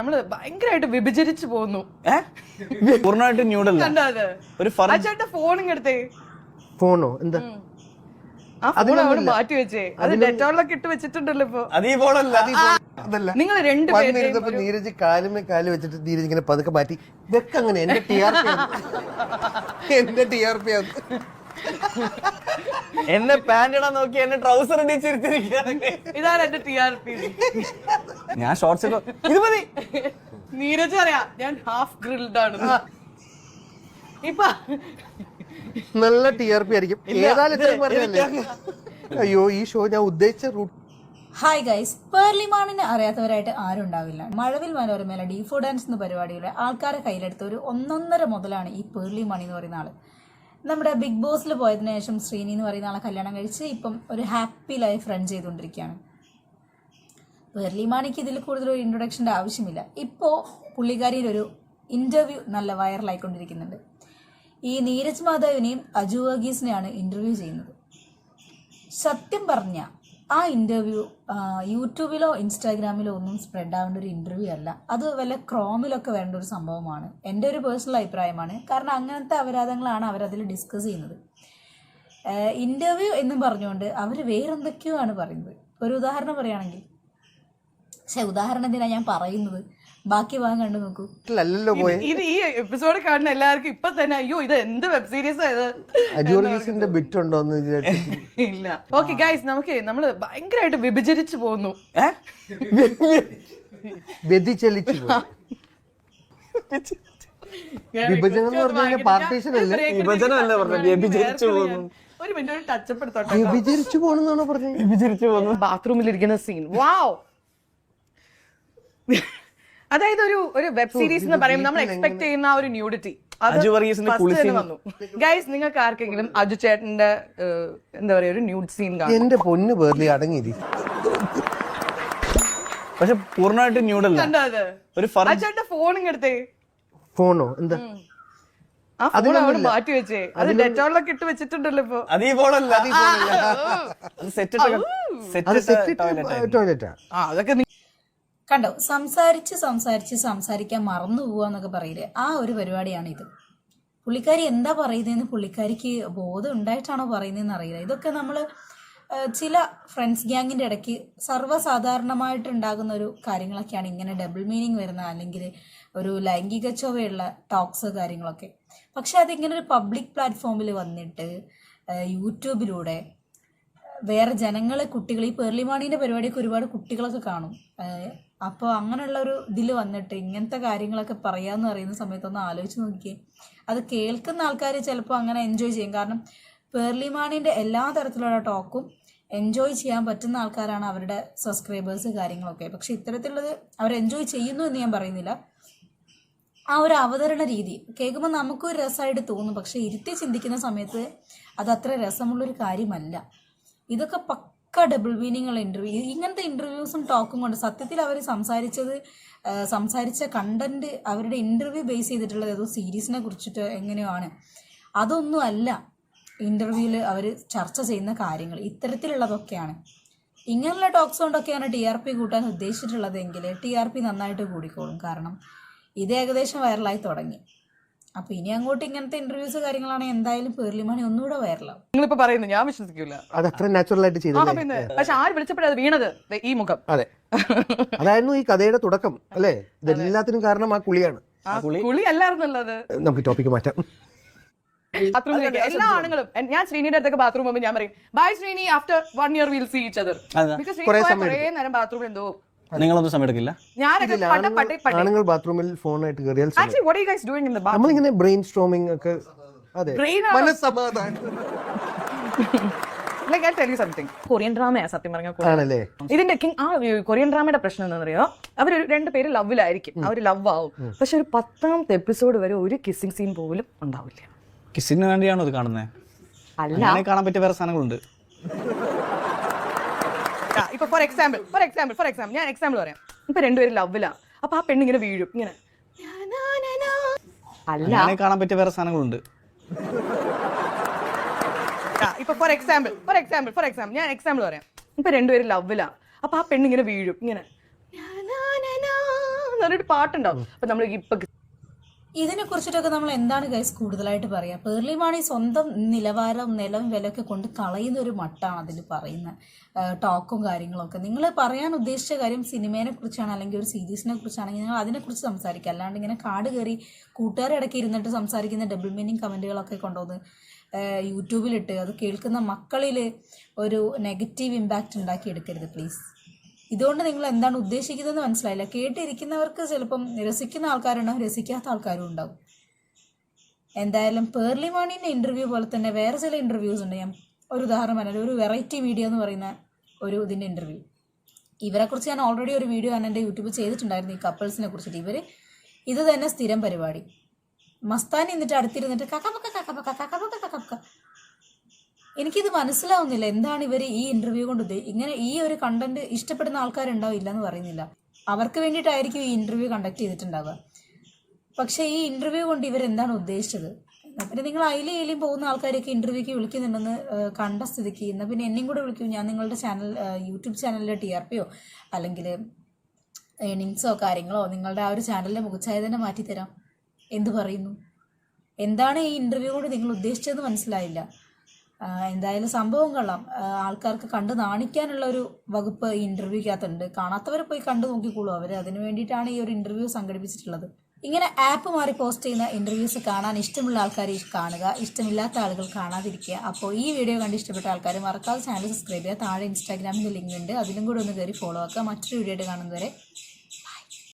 നമ്മള് ഭയങ്കരമായിട്ട് വിഭജിച്ചു പോകുന്നു. പൂർണ്ണമായിട്ട് ന്യൂഡൽ ഫോണും എടുത്തേ. ഫോണോ എന്താ? ആ ഫോൺ അവിടെ മാറ്റി വെച്ചേ. അത് ഡെറ്റോളിലൊക്കെ ഇട്ട് വെച്ചിട്ടുണ്ടല്ലോ ഇപ്പൊ. നിങ്ങൾ രണ്ടുപേരും നീരജ് കാലുമേ കാല് വെച്ചിട്ട് നീരജ് ഇങ്ങനെ പതുക്കെ മാറ്റി വെക്കങ്ങനെ. എന്റെ TRP എന്നെ പാന്റ് ഇടാൻ നോക്കി എന്നെ ട്രൗസർ ഇടിച്ചിരിച്ചിരിക്കുകയാണ്. ഇതാണ് എന്റെ TRP. ഞാൻ ഷോർട്സ് ഇത് മതി. നീരജ് അറിയാം ഞാൻ ഹാഫ് ഗ്രിൽഡ് ആണ്. ഇപ്പൊ നല്ല TRP ആയിരിക്കും. ഏതായാലും പറഞ്ഞല്ലേ. അയ്യോ ഈ ഷോ ഞാൻ ഉദ്ദേശിച്ച റൂട്ട്. ഹായ് ഗൈസ്, പേർലിമാണിനെ അറിയാത്തവരായിട്ട് ആരും ഉണ്ടാവില്ല. മഴവിൽ മനോരമയിലെ ഡീഫോ ഡാൻസ് എന്ന പരിപാടിയിലെ ആൾക്കാരെ കയ്യിലെടുത്ത ഒരു 1.5 മുതലാണ് ഈ പേർലിമാണി എന്ന് പറയുന്ന ആള്. നമ്മുടെ ബിഗ് ബോസിൽ പോയതിനു ശേഷം ശ്രീനി എന്ന് പറയുന്ന ആളെ കല്യാണം കഴിച്ച് ഇപ്പം ഒരു ഹാപ്പി ലൈഫ് റൺ ചെയ്തുകൊണ്ടിരിക്കുകയാണ്. പേർലിമാണിക്ക് ഇതിൽ കൂടുതൽ ഒരു ഇൻട്രൊഡക്ഷൻ്റെ ആവശ്യമില്ല. ഇപ്പോൾ പുള്ളിക്കാരിയുടെ ഒരു ഇൻ്റർവ്യൂ നല്ല വൈറലായിക്കൊണ്ടിരിക്കുന്നുണ്ട്. ഈ നീരജ് മാധവിനെയും അജു വർഗീസിനെയാണ് ഇൻ്റർവ്യൂ ചെയ്യുന്നത്. സത്യം പറഞ്ഞ ആ ഇൻ്റർവ്യൂ യൂട്യൂബിലോ ഇൻസ്റ്റാഗ്രാമിലോ ഒന്നും സ്പ്രെഡ് ആവേണ്ട ഒരു ഇൻ്റർവ്യൂ അല്ല. അത് വല്ല ക്രോമിലൊക്കെ വരേണ്ട ഒരു സംഭവമാണ്. എൻ്റെ ഒരു പേഴ്സണൽ അഭിപ്രായമാണ്. കാരണം അങ്ങനത്തെ അപരാധങ്ങളാണ് അവരതിൽ ഡിസ്കസ് ചെയ്യുന്നത്. ഇൻ്റർവ്യൂ എന്നും പറഞ്ഞുകൊണ്ട് അവർ വേറെന്തൊക്കെയോ ആണ് പറയുന്നത്. ഒരു ഉദാഹരണം പറയുകയാണെങ്കിൽ, ഉദാഹരണത്തിനാണ് ഞാൻ പറയുന്നത്, ബാക്കി ഭാഗം കണ്ടു നോക്കൂ. ഇത് ഈ എപ്പിസോഡ് കാണുന്ന എല്ലാവർക്കും ഇപ്പൊ തന്നെ അയ്യോ ഇത് എന്ത് വെബ് സീരീസ് അജുവർഗീസിന്റെ ബിറ്റ് ഉണ്ടോന്ന് ഇല്ല. ഓക്കെ ഗൈസ്, നമ്മള് ഭയങ്കരമായിട്ട് വിഭജിച്ചു പോകുന്നു. വ്യതിചലിച്ചു വിഭജനം എന്ന് പറഞ്ഞാൽ പാർട്ടീഷൻ അല്ലേ? വിഭജനമല്ല പറഞ്ഞത്, വ്യഭിചരിച്ചു പോകുന്നു. ഒരു മിനിറ്റ് ടച്ചപ്പ് എടുത്തോട്ടെ. വ്യഭിചരിച്ചു പോണെന്നാണോ പറഞ്ഞത്? വ്യഭിചരിച്ചു പോകുന്നു. ബാത്റൂമിൽ ഇരിക്കുന്ന സീൻ വാവ്. അതായത് ഒരു വെബ് സീരീസ് എന്ന് പറയുമ്പോൾ നമ്മൾ എക്സ്പെക്ട് ചെയ്യുന്ന ആ ഒരു ന്യൂഡിറ്റി വന്നു. ഗൈസ്, നിങ്ങൾക്ക് ആർക്കെങ്കിലും അജു ചേട്ടന്റെ എന്താ പറയാ ഒരു ന്യൂഡ് സീൻ കാണും? എന്റെ പൊന്ന് പേർലി അടങ്ങിയിരി. പക്ഷെ പൂർണ്ണമായിട്ട് ന്യൂഡൽ ചേട്ടന്റെ ഫോണും എടുത്തേ. ഫോണോ എന്താ? ആ ഫോൺ അവിടെ മാറ്റി വെച്ചേ. അത് ഡെറ്റോളിലൊക്കെ ഇട്ട് വെച്ചിട്ടുണ്ടല്ലോ ഇപ്പൊ. അതൊക്കെ കണ്ടോ, സംസാരിക്കാൻ മറന്നു പോവാന്നൊക്കെ പറയില്ലേ, ആ ഒരു പരിപാടിയാണ് ഇത്. പുള്ളിക്കാരി എന്താ പറയുന്നതെന്ന് പുള്ളിക്കാരിക്ക് ബോധം ഉണ്ടായിട്ടാണോ പറയുന്നതെന്ന് അറിയില്ല. ഇതൊക്കെ നമ്മൾ ചില ഫ്രണ്ട്സ് ഗ്യാങ്ങിൻ്റെ ഇടയ്ക്ക് സർവ്വസാധാരണമായിട്ട് ഉണ്ടാകുന്ന ഒരു കാര്യങ്ങളൊക്കെയാണ് ഇങ്ങനെ ഡബിൾ മീനിങ് വരുന്ന, അല്ലെങ്കിൽ ഒരു ലൈംഗിക ചൊവ്വയുള്ള ടോക്സ് കാര്യങ്ങളൊക്കെ. പക്ഷെ അതിങ്ങനെ ഒരു പബ്ലിക് പ്ലാറ്റ്ഫോമിൽ വന്നിട്ട് യൂട്യൂബിലൂടെ വേറെ ജനങ്ങളെ, കുട്ടികൾ, ഈ പേർലിമാണീൻ്റെ പരിപാടിയൊക്കെ ഒരുപാട് കുട്ടികളൊക്കെ കാണും. അപ്പോൾ അങ്ങനെയുള്ള ഒരു ഇതിൽ വന്നിട്ട് ഇങ്ങനത്തെ കാര്യങ്ങളൊക്കെ പറയാമെന്ന് പറയുന്ന സമയത്തൊന്ന് ആലോചിച്ച് നോക്കിയേ. അത് കേൾക്കുന്ന ആൾക്കാർ ചിലപ്പോൾ അങ്ങനെ എൻജോയ് ചെയ്യും. കാരണം പേർലിമാണീൻ്റെ എല്ലാ തരത്തിലുള്ള ടോക്കും എൻജോയ് ചെയ്യാൻ പറ്റുന്ന ആൾക്കാരാണ് അവരുടെ സബ്സ്ക്രൈബേഴ്സ് കാര്യങ്ങളൊക്കെ. പക്ഷെ ഇത്തരത്തിലുള്ളത് അവർ എൻജോയ് ചെയ്യുന്നു എന്ന് ഞാൻ പറയുന്നില്ല. ആ ഒരു അവതരണ രീതി കേൾക്കുമ്പോൾ നമുക്കൊരു രസമായിട്ട് തോന്നും. പക്ഷെ ഇരുത്തി ചിന്തിക്കുന്ന സമയത്ത് അതത്ര രസമുള്ളൊരു കാര്യമല്ല. ഇതൊക്കെ പക്ക ഡബിൾ മീനിങ് ഉള്ള ഇൻ്റർവ്യൂ. ഇങ്ങനത്തെ ഇൻ്റർവ്യൂസും ടോക്കും കൊണ്ട് സത്യത്തിൽ അവർ സംസാരിച്ച കണ്ടന്റ് അവരുടെ ഇൻ്റർവ്യൂ ബേസ് ചെയ്തിട്ടുള്ളത് ഏതോ സീരീസിനെ കുറിച്ചിട്ട് എങ്ങനെയോ ആണ്. അതൊന്നും അല്ല ഇൻ്റർവ്യൂവിൽ അവർ ചർച്ച ചെയ്യുന്ന കാര്യങ്ങൾ. ഇത്തരത്തിലുള്ളതൊക്കെയാണ്. ഇങ്ങനെയുള്ള ടോക്സ് കൊണ്ടൊക്കെയാണ് TRP കൂട്ടാൻ ഉദ്ദേശിച്ചിട്ടുള്ളതെങ്കിൽ TRP നന്നായിട്ട് കൂടിക്കോളും. കാരണം ഇത് ഏകദേശം വൈറലായി തുടങ്ങി. അപ്പൊ ഇനി അങ്ങോട്ട് ഇങ്ങനത്തെ ഇന്റർവ്യൂസ് കാര്യങ്ങളാണെങ്കിൽ എന്തായാലും പേർലിമാണി ഒന്നുകൂടെ വൈറലാവും. നിങ്ങളിപ്പോ പറയുന്നത് ഞാൻ വിശ്വസിക്കൂല. അത് അത്ര നാച്ചുറൽ ആയിട്ട് ചെയ്തത്. പക്ഷെ ആര് വിളിച്ചപ്പോഴത് വീണത് ഈ മുഖം. അതെ, അതായിരുന്നു ഈ കഥയുടെ തുടക്കം അല്ലേ? ഇതെല്ലാത്തിനും കാരണം ആ കുളിയാണ്. കുളി അല്ലായിരുന്നുള്ളത്. നമുക്ക് ടോപ്പിക്ക് മാറ്റാം. എല്ലാ ആണുങ്ങളും, ഞാൻ ശ്രീനിയുടെ അടുത്തൊക്കെ ബാത്റൂം പോകുമ്പോൾ ഞാൻ പറയും bye Sreeni, after 1 year we'll see each other. കുറേ നേരം ബാത്റൂമിൽ എന്തോ നിങ്ങളൊന്നും സമയമെടുക്കില്ല. ആണുങ്ങൾ ബാത്റൂമിൽ ഫോണായിട്ട് കയറിയാൽ നമ്മളിങ്ങനെ നമ്മളിങ്ങനെ ബ്രെയിൻ സ്ട്രോമിംഗ് ഒക്കെ. അതെ, കൊറിയൻ ഡ്രാമയാ സത്യം പറഞ്ഞാൽ. ഇതിന്റെ കൊറിയൻ ഡ്രാമയുടെ പ്രശ്നം എന്താണെന്നറിയോ? അവർ 2 പേര് ലവിലായിരിക്കും, അവർ ലവ് ആവും. പക്ഷെ ഒരു 10ാമത്തെ എപ്പിസോഡ് വരെ ഒരു കിസ്സിംഗ് സീൻ പോലും ഉണ്ടാവില്ല. കിസ്സിന് വേണ്ടിയാണോ ഇത് കാണുന്നത്? അല്ല, കാണാൻ പറ്റിയ വേറെ സാധനങ്ങളുണ്ട്. ഇപ്പൊ ഫോർ എക്സാമ്പിൾ ഞാൻ എക്സാമ്പിൾ പറയാം. ഇപ്പൊ 2 പേര് ലവിലാ. അപ്പൊ ആ പെണ്ണിങ്ങനെ വീഴും ഇങ്ങനെ. അല്ല, കാണാൻ പറ്റിയ വേറെ സാധനങ്ങളുണ്ട്. ഇപ്പൊ ഫോർ എക്സാമ്പിൾ ഞാൻ എക്സാമ്പിൾ പറയാം. ഇപ്പൊ 2 പേര് ലവിലാ. അപ്പൊ ആ പെണ്ണിങ്ങനെ വീഴും ഇങ്ങനെ പറഞ്ഞൊരു പാട്ടുണ്ടാവും. അപ്പൊ നമ്മൾ ഇപ്പൊ ഇതിനെ കുറിച്ചിട്ടൊക്കെ നമ്മൾ എന്താണ് ഗൈസ് കൂടുതലായിട്ട് പറയാ? പേർലി മാണി സ്വന്തം നിലവാരം നിലം വിലയൊക്കെ കൊണ്ട് കളയുന്ന ഒരു മട്ടാണ് അതിൽ പറയുന്ന ടോക്കും കാര്യങ്ങളൊക്കെ. നിങ്ങൾ പറയാൻ ഉദ്ദേശിച്ച കാര്യം സിനിമയെ കുറിച്ചാണ് അല്ലെങ്കിൽ ഒരു സീരീസിനെ കുറിച്ചാണെങ്കിൽ നിങ്ങൾ അതിനെക്കുറിച്ച് സംസാരിക്കുക. അല്ലാണ്ട് ഇങ്ങനെ കാട് കയറി കൂട്ടുകാരെ ഇടയ്ക്ക് ഇരുന്നിട്ട് സംസാരിക്കുന്ന ഡബിൾ മീനിങ് കമന്റുകളൊക്കെ കൊണ്ടുവന്ന് യൂട്യൂബിലിട്ട് അത് കേൾക്കുന്ന മക്കളിൽ ഒരു നെഗറ്റീവ് ഇമ്പാക്റ്റ് ഉണ്ടാക്കി എടുക്കരുത് പ്ലീസ്. ഇതുകൊണ്ട് നിങ്ങൾ എന്താണ് ഉദ്ദേശിക്കുന്നതെന്ന് മനസ്സിലായില്ല. കേട്ടിരിക്കുന്നവർക്ക് ചിലപ്പം രസിക്കുന്ന ആൾക്കാരുണ്ടാവും, രസിക്കാത്ത ആൾക്കാരും ഉണ്ടാവും. എന്തായാലും പേർലി മാണിൻ്റെ ഇൻ്റർവ്യൂ പോലെ തന്നെ വേറെ ചില ഇൻ്റർവ്യൂസ് ഉണ്ട്. ഞാൻ ഒരു ഉദാഹരണം പറഞ്ഞാൽ ഒരു വെറൈറ്റി വീഡിയോ എന്ന് പറയുന്ന ഒരു ഇതിൻ്റെ ഇൻ്റർവ്യൂ. ഇവരെക്കുറിച്ച് ഞാൻ ഓൾറെഡി ഒരു വീഡിയോ ഞാൻ എൻ്റെ യൂട്യൂബിൽ ചെയ്തിട്ടുണ്ടായിരുന്നു, ഈ കപ്പിൾസിനെ കുറിച്ചിട്ട്. ഇവർ ഇത് തന്നെ സ്ഥിരം പരിപാടി. മസ്താനി എന്നിട്ട് അടുത്തിരുന്നിട്ട് കക്കപ്പക്ക കക്കപ്പക്ക കക്കപ്പക്ക കക്കപ്പക്ക. എനിക്കിത് മനസ്സിലാവുന്നില്ല എന്താണ് ഇവർ ഈ ഇൻ്റർവ്യൂ കൊണ്ട് ഇങ്ങനെ ഈ ഒരു കണ്ടന്റ് ഇഷ്ടപ്പെടുന്ന ആൾക്കാരുണ്ടാവില്ല എന്ന് പറയുന്നില്ല. അവർക്ക് വേണ്ടിയിട്ടായിരിക്കും ഈ ഇൻ്റർവ്യൂ കണ്ടക്ട് ചെയ്തിട്ടുണ്ടാവുക. പക്ഷേ ഈ ഇൻ്റർവ്യൂ കൊണ്ട് ഇവരെന്താണ് ഉദ്ദേശിച്ചത്? പിന്നെ നിങ്ങൾ അയിലും പോകുന്ന ആൾക്കാരെയൊക്കെ ഇൻ്റർവ്യൂക്ക് വിളിക്കുന്നുണ്ടെന്ന് കണ്ട സ്ഥിതിക്ക് എന്നാൽ പിന്നെ എന്നെയും കൂടെ വിളിക്കൂ. ഞാൻ നിങ്ങളുടെ ചാനൽ യൂട്യൂബ് ചാനലിലെ TRPയോ അല്ലെങ്കിൽ ഏണിങ്സോ കാര്യങ്ങളോ നിങ്ങളുടെ ആ ഒരു ചാനലിലെ മുഖച്ഛായ തന്നെ മാറ്റിത്തരാം. എന്ത് പറയുന്നു? എന്താണ് ഈ ഇൻ്റർവ്യൂ കൊണ്ട് നിങ്ങൾ ഉദ്ദേശിച്ചതെന്ന് മനസ്സിലായില്ല. എന്തായാലും സംഭവം കൊള്ളാം. ആൾക്കാർക്ക് കണ്ട് നാണിക്കാനുള്ള ഒരു വകുപ്പ് ഈ ഇൻ്റർവ്യൂക്കകത്തുണ്ട്. കാണാത്തവർ പോയി കണ്ടു നോക്കിക്കോളൂ. അവർ അതിന് വേണ്ടിയിട്ടാണ് ഈ ഒരു ഇൻ്റർവ്യൂ സംഘടിപ്പിച്ചിട്ടുള്ളത്. ഇങ്ങനെ ആപ്പ് മാറി പോസ്റ്റ് ചെയ്യുന്ന ഇൻ്റർവ്യൂസ് കാണാൻ ഇഷ്ടമുള്ള ആൾക്കാർ കാണുക, ഇഷ്ടമില്ലാത്ത ആളുകൾ കാണാതിരിക്കുക. അപ്പോൾ ഈ വീഡിയോ കണ്ട് ഇഷ്ടപ്പെട്ട ആൾക്കാർ മറക്കാതെ ചാനൽ സബ്സ്ക്രൈബ് ചെയ്യുക. താഴെ ഇൻസ്റ്റാഗ്രാമിൻ്റെ ലിങ്ക് ഉണ്ട്, അതിലും കൂടെ ഒന്ന് കയറി ഫോളോ ആക്കുക. മറ്റൊരു വീഡിയോ ആയിട്ട് കാണുന്നവരെ